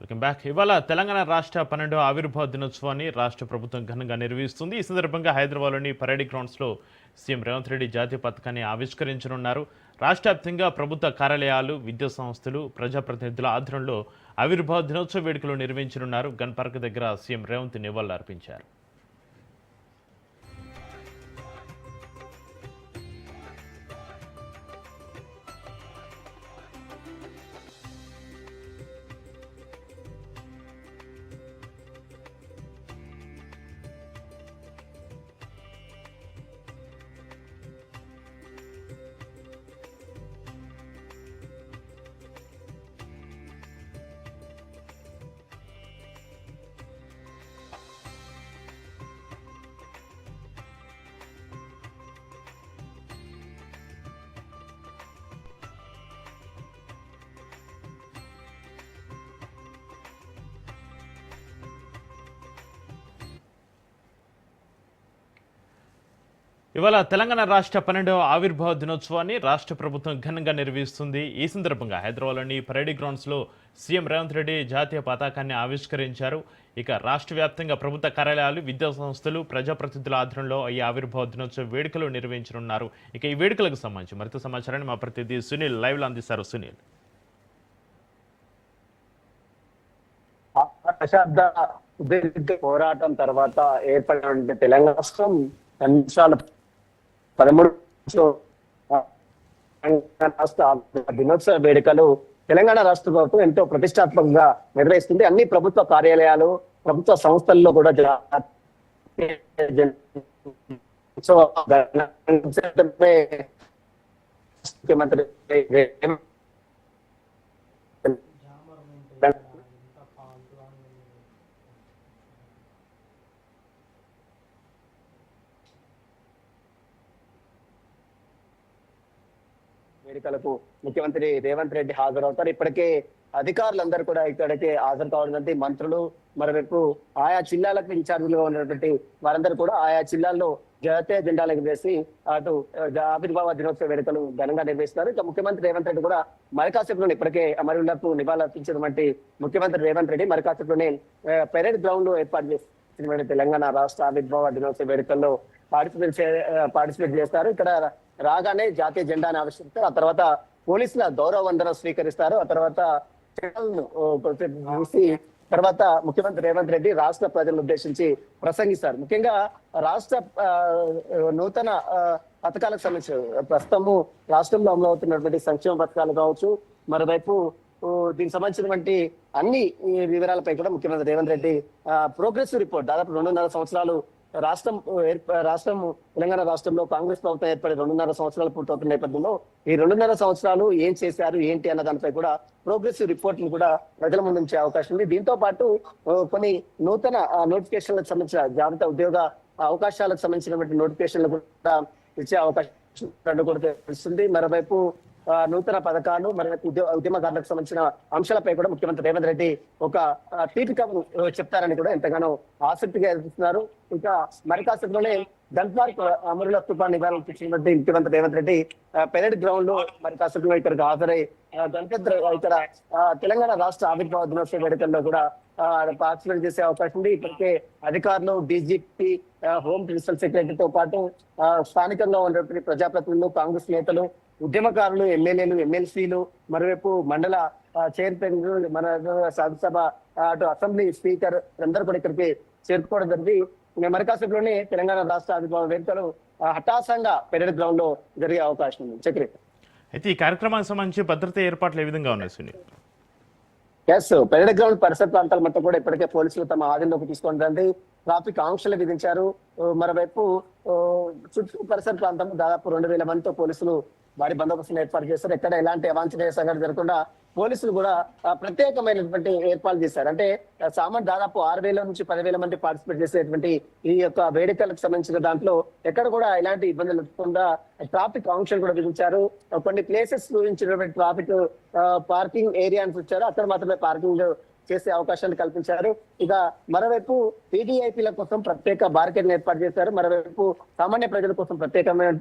Welcome back. ఇవాళ తెలంగాణ రాష్ట్ర 12వ ఆవిర్భావ దినోత్సవాన్ని రాష్ట్ర ప్రభుత్వం ఘనంగా నిర్వహిస్తుంది. ఈ సందర్భంగా హైదరాబాద్లోని పరేడ్ గ్రౌండ్స్లో సీఎం రేవంత్ రెడ్డి జాతీయ పతాకాన్ని ఆవిష్కరించనున్నారు. రాష్ట్ర వ్యాప్తంగా ప్రభుత్వ కార్యాలయాలు, విద్యా సంస్థలు, ప్రజాప్రతినిధుల ఆధ్వర్యంలో ఆవిర్భావ దినోత్సవ వేడుకలు నిర్వహించనున్నారు. గన్ పార్క్ దగ్గర సీఎం రేవంత్ నివాళులర్పించారు. ఇవాళ తెలంగాణ రాష్ట్ర 12వ ఆవిర్భావ దినోత్సవాన్ని రాష్ట్ర ప్రభుత్వం ఘనంగా నిర్వహిస్తుంది. ఈ సందర్భంగా హైదరాబాద్లోని పరేడ్ గ్రౌండ్స్లో సీఎం రేవంత్ రెడ్డి జాతీయ పతాకాన్ని ఆవిష్కరించారు. ఇక రాష్ట్ర వ్యాప్తంగా ప్రభుత్వ కార్యాలయాలు, విద్యా సంస్థలు, ప్రజాప్రతినిధుల ఆధ్వర్యంలో ఈ ఆవిర్భావ దినోత్సవ వేడుకలు నిర్వహించనున్నారు. ఇక ఈ వేడుకలకు సంబంధించి మరింత సమాచారాన్ని మా ప్రతినిధి సునీల్ లైవ్లో అందిస్తారు. సునీల్, దశాబ్ద సుదీర్ఘ పోరాటం తర్వాత ఏర్పడిన తెలంగాణ రాష్ట్రం 13 రాష్ట్ర దినోత్సవ వేడుకలు తెలంగాణ రాష్ట్ర ప్రభుత్వం ఎంతో ప్రతిష్టాత్మకంగా నిర్వహిస్తుంది. అన్ని ప్రభుత్వ కార్యాలయాలు, ప్రభుత్వ సంస్థల్లో కూడా ముఖ్యమంత్రి వేడుకలకు ముఖ్యమంత్రి రేవంత్ రెడ్డి హాజరవుతారు. ఇప్పటికే అధికారులందరూ కూడా ఇక్కడికి హాజరు కావడంతో మంత్రులు, మరోవైపు ఆయా జిల్లాలకు ఇన్ఛార్జీలుగా ఉన్నటువంటి వారందరూ కూడా ఆయా జిల్లాల్లో జాతీయ జెండాలకు వేసి అటు ఆవిర్భావ దినోత్సవ వేడుకలు ఘనంగా నిర్వహిస్తున్నారు. ఇక ముఖ్యమంత్రి రేవంత్ రెడ్డి కూడా మరికాసేపులోనే ఇప్పటికే అమరులకు నివాళులర్పించినటువంటి ముఖ్యమంత్రి రేవంత్ రెడ్డి మరికాసేపులోనే పెరేడ్ గ్రౌండ్ లో ఏర్పాటు చేసిన తెలంగాణ రాష్ట్ర ఆవిర్భావ దినోత్సవ వేడుకల్లో పార్టిసిపేట్ చేస్తారు. ఇక్కడ రాగానే జాతీయ జెండాను ఆవిష్కరిస్తారు. ఆ తర్వాత పోలీసుల గౌరవ వందనం స్వీకరిస్తారు. ఆ తర్వాత చూసి తర్వాత ముఖ్యమంత్రి రేవంత్ రెడ్డి రాష్ట్ర ప్రజలను ఉద్దేశించి ప్రసంగిస్తారు. ముఖ్యంగా రాష్ట్ర నూతన పథకాలకు సంబంధించి ప్రస్తుతము రాష్ట్రంలో అమలు అవుతున్నటువంటి సంక్షేమ పథకాలు కావచ్చు, మరోవైపు దీనికి సంబంధించినటువంటి అన్ని వివరాలపై కూడా ముఖ్యమంత్రి రేవంత్ రెడ్డి ప్రోగ్రెస్ రిపోర్ట్ దాదాపు 2.5 సంవత్సరాలు రాష్ట్రం తెలంగాణ రాష్ట్రంలో కాంగ్రెస్ ప్రభుత్వం ఏర్పడి 2.5 సంవత్సరాలు పూర్తవుతున్న నేపథ్యంలో ఈ 2.5 సంవత్సరాలు ఏం చేశారు ఏంటి అన్న దానిపై కూడా ప్రోగ్రెసివ్ రిపోర్ట్ ని కూడా ప్రజల ముందు ఉంచే అవకాశం ఉంది. దీంతో పాటు కొన్ని నూతన నోటిఫికేషన్లకు సంబంధించిన జాబితా ఉద్యోగ అవకాశాలకు సంబంధించినటువంటి నోటిఫికేషన్లు కూడా ఇచ్చే అవకాశం కూడా తెలుస్తుంది. మరోవైపు నూతన పథకాలు, మరోవైపు ఉద్యమకారులకు సంబంధించిన అంశాలపై కూడా ముఖ్యమంత్రి రేవంత్ రెడ్డి ఒక పీఠికను చెప్తారని కూడా ఎంతగానో ఆసక్తిగా ఎదుగుతున్నారు. ఇంకా మరికాసేపులోనే గన్ పార్క్ అమరుల తుఫాన్ నివాళులర్పించినటువంటి ముఖ్యమంత్రి రేవంత్ రెడ్డి పెరేడ్ గ్రౌండ్ లో మరికాసేపులో ఇక్కడికి హాజరై ఇక్కడ తెలంగాణ రాష్ట్ర ఆవిర్భావ దినోత్సవ వేడుకల్లో కూడా పార్టిసిపేట్ చేసే అవకాశం ఉంది. ఇప్పటికే అధికారులు, డీజీపీ, హోమ్ ప్రిన్సిపల్ సెక్రటరీతో పాటు స్థానికంగా ఉన్నటువంటి ప్రజాప్రతినిధులు, కాంగ్రెస్ నేతలు, ఉద్యమకారులు, ఎమ్మెల్యేలు, ఎమ్మెల్సీలు, మరోవైపు మండల చైర్మన్లు, మన శాసనసభ, అటు అసెంబ్లీ స్పీకర్ అందరూ కూడా ఇక్కడికి చేరుకోవడం జరిగింది. మరికాసేపులోనే తెలంగాణ రాష్ట్ర ఆవిర్భావ వేడుకలు హఠాత్తుగా పెరేడ్ గ్రౌండ్ లో జరిగే అవకాశం ఉంది. చక్రి, అయితే ఈ కార్యక్రమానికి సంబంధించి భద్రతా ఏర్పాట్లు ఏ విధంగా ఉన్నాయి సునీల్? పెరేడ్ గ్రౌండ్ పరిసర ప్రాంతాల మొత్తం కూడా ఇప్పటికే పోలీసులు తమ ఆధీనంలోకి తీసుకుంటుంది. ట్రాఫిక్ ఆంక్షలు విధించారు. మరోవైపు చుట్టూ పరిసర ప్రాంతం దాదాపు 2000 మందితో పోలీసులు భారీ బందోబస్తును ఏర్పాటు చేస్తారు. ఎక్కడ ఎలాంటి అవాంఛనీయ సంఘటన జరగకుండా పోలీసులు కూడా ప్రత్యేకమైనటువంటి ఏర్పాట్లు చేశారు. అంటే దాదాపు 6000 నుంచి 10,000 మంది పార్టిసిపేట్ చేసేటువంటి ఈ యొక్క వేడుకలకు సంబంధించిన దాంట్లో ఎక్కడ కూడా ఎలాంటి ఇబ్బందులు లేకుండా ట్రాఫిక్ ఆంక్షలు కూడా విధించారు. కొన్ని ప్లేసెస్ గురించినటువంటి ట్రాఫిక్ పార్కింగ్ ఏరియా అని వచ్చారు, అక్కడ మాత్రమే పార్కింగ్ చేసే అవకాశాలు కల్పించారు. ఇక మరోవైపు పీడీఐపీల కోసం ప్రత్యేక బారికేడ్లు ఏర్పాటు చేశారు. మరోవైపు సామాన్య ప్రజల కోసం ప్రత్యేకమైన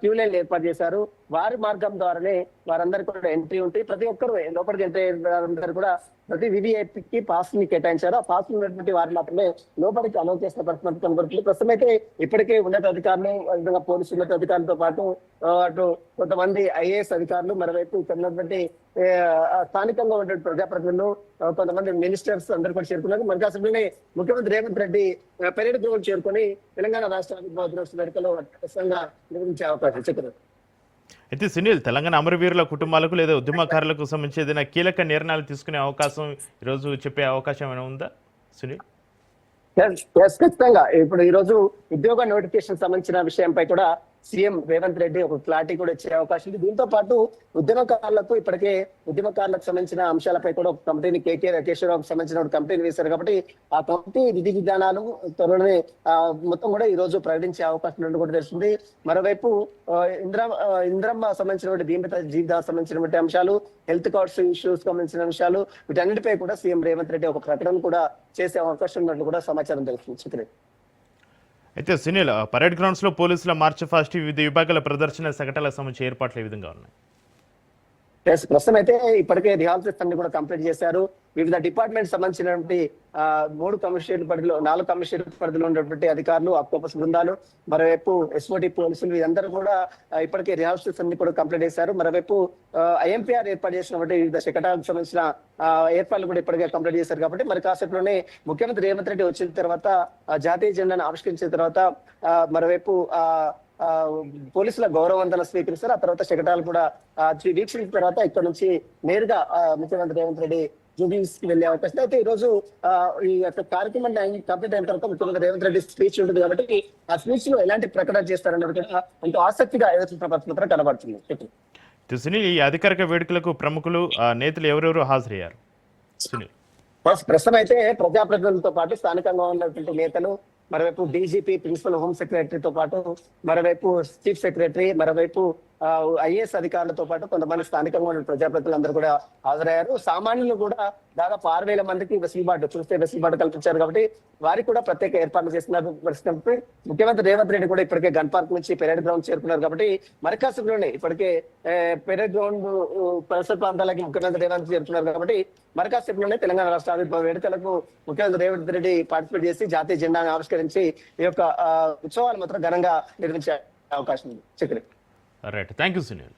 క్యూ లైన్లు ఏర్పాటు చేశారు. వారి మార్గం ద్వారానే వారందరికీ కూడా ఎంట్రీ ఉంటుంది. ప్రతి ఒక్కరు లోపలికి ఎంట్రీ వారందరూ కూడా ప్రతి వివిఐపికి పాస్ ని కేటాయించారు. ఆ పాస్ ఉన్నటువంటి వారు మాత్రమే లోపలికి అలౌ చేసిన పరిస్థితి కనబడుతుంది. ప్రస్తుతం అయితే ఇప్పటికే ఉన్నత అధికారులు, విధంగా పోలీసు ఉన్నత అధికారులతో పాటు అటు కొంతమంది ఐఏఎస్ అధికారులు, మరోవైపు ఇక్కడ ఉన్నటువంటి స్థానికంగా ఉన్నటువంటి ప్రజాప్రతినిధులు, కొంతమంది మినిస్టర్స్ అందరూ కూడా చేరుకున్నారు. మరి కాసేపులోనే ముఖ్యమంత్రి రేవంత్ రెడ్డి పెరేడ్ గ్రౌండ్ చేరుకొని తెలంగాణ రాష్ట్ర ఆవిర్భావ దినోత్సవ వేడుకలో నిర్వహించే అవకాశం చెప్పారు. అయితే సునీల్, తెలంగాణ అమరవీరుల కుటుంబాలకు లేదా ఉద్యమకారులకు సంబంధించి ఏదైనా కీలక నిర్ణయాలు తీసుకునే అవకాశం ఈరోజు చెప్పే అవకాశం ఏమైనా ఉందా సునీల్? ఖచ్చితంగా ఇప్పుడు ఈ రోజు ఉద్యోగ నోటిఫికేషన్ సంబంధించిన విషయంపై కూడా సీఎం రేవంత్ రెడ్డి ఒక క్లారిటీ కూడా ఇచ్చే అవకాశం ఉంది. దీంతో పాటు ఉద్యమకారులకు ఇప్పటికే ఉద్యమకారులకు సంబంధించిన అంశాలపై కూడా ఒక కమిటీని కేశవరావుకు సంబంధించిన ఒక కమిటీని వేశారు. కాబట్టి ఆ కమిటీ విధి విధానాలు త్వరలోనే మొత్తం కూడా ఈ రోజు ప్రకటించే అవకాశం ఉన్నట్టు కూడా తెలుస్తుంది. మరోవైపు ఇంద్రమ్మ సంబంధించినటువంటి దీనిపై జీవితాలకు సంబంధించినటువంటి అంశాలు, హెల్త్ కార్డ్స్ ఇష్యూస్ సంబంధించిన అంశాలు, వీటన్నిటిపై కూడా సీఎం రేవంత్ రెడ్డి ఒక ప్రకటన కూడా చేసే అవకాశం ఉన్నట్లు కూడా సమాచారం తెలుస్తుంది. అయితే సునీల్, పరేడ్ గ్రౌండ్స్లో పోలీసుల మార్చ్ ఫాస్ట్ వివిధ విభాగాల ప్రదర్శన సగటాలకు సంబంధించి ఏర్పాట్లు ఏ విధంగా ఉన్నాయి? ప్రస్తుతం అయితే ఇప్పటికే రిహార్సల్స్ అన్ని కూడా కంప్లీట్ చేశారు. వివిధ డిపార్ట్మెంట్ సంబంధించినటువంటి 3 కమిషనరేట్ పరిధిలో 4 కమిషనరేట్ పరిధిలో ఉన్నటువంటి అధికారులు, ఆక్టోపస్ బృందాలు, మరోవైపు ఎస్ఓటి పోలీసులు వీరందరూ కూడా ఇప్పటికే రిహార్సల్స్ అన్ని కూడా కంప్లీట్ చేశారు. మరోవైపు ఐఎంపీఆర్ ఏర్పాటు చేసినటువంటి వివిధ శకటాలకు సంబంధించిన ఏర్పాట్లు కూడా ఇప్పటికే కంప్లీట్ చేశారు. కాబట్టి మరి కాసేపులోనే ముఖ్యమంత్రి రేవంత్ రెడ్డి వచ్చిన తర్వాత జాతీయ జెండాను ఆవిష్కరించిన తర్వాత మరోవైపు పోలీసుల గౌరవవందన స్వీకరిస్తారు. ఆ తర్వాత శకటాలు కూడా వీక్షించిన తర్వాత ఇక్కడ నుంచి నేరుగా ముఖ్యమంత్రి రేవంత్ రెడ్డి జూబ్లీస్ కి వెళ్లే అవకాశం. అయితే ఈ రోజు ఈ యొక్క కార్యక్రమం కంప్లీట్ అయిన తర్వాత ముఖ్యమంత్రి రేవంత్ రెడ్డి స్పీచ్ ఉంటుంది. కాబట్టి ఆ స్పీచ్ లో ఎలాంటి ప్రకటన చేస్తారన్నది కూడా ఎంతో ఆసక్తిగా ఎదుర్కొన్న కనబడుతుంది. సునీల్, ఈ అధికారిక వేడుకలకు ప్రముఖులు, నేతలు ఎవరెవరు హాజరయ్యారు? సునీల్, ప్రస్తుతం అయితే ప్రజాప్రతినిధులతో పాటు స్థానికంగా ఉన్నటువంటి నేతలు, మరోవైపు డీజీపీ, ప్రిన్సిపల్ హోమ్ సెక్రటరీతో పాటు మరోవైపు చీఫ్ సెక్రటరీ, మరోవైపు ఐఏఎస్ అధికారులతో పాటు కొంతమంది స్థానికంగా ఉన్న ప్రజాప్రతినిధులందరూ కూడా హాజరయ్యారు. సామాన్యులు కూడా దాదాపు 6,000 మందికి వెసులుబాటు కల్పించారు. కాబట్టి వారికి కూడా ప్రత్యేక ఏర్పాట్లు చేస్తున్నారు. ముఖ్యమంత్రి రేవంత్ రెడ్డి కూడా ఇప్పటికే గన్ పార్క్ నుంచి పెరేడ్ గ్రౌండ్ చేరుకున్నారు. కాబట్టి మరికాసేపులోనే ఇప్పటికే పెరేడ్ గ్రౌండ్ పరిసర ప్రాంతాలకి ముఖ్యమంత్రి రేవంత్ చేరుకున్నారు. కాబట్టి మరికాసేపులోనే తెలంగాణ రాష్ట్ర ఆవిర్భావ వేడుకలకు ముఖ్యమంత్రి రేవంత్ రెడ్డి పార్టిసిపేట్ చేసి జాతీయ జెండాను ఆవిష్కరించి ఈ యొక్క ఉత్సవాలు మాత్రం ఘనంగా నిర్వహించే అవకాశం ఉంది. Right, thank you Sunil.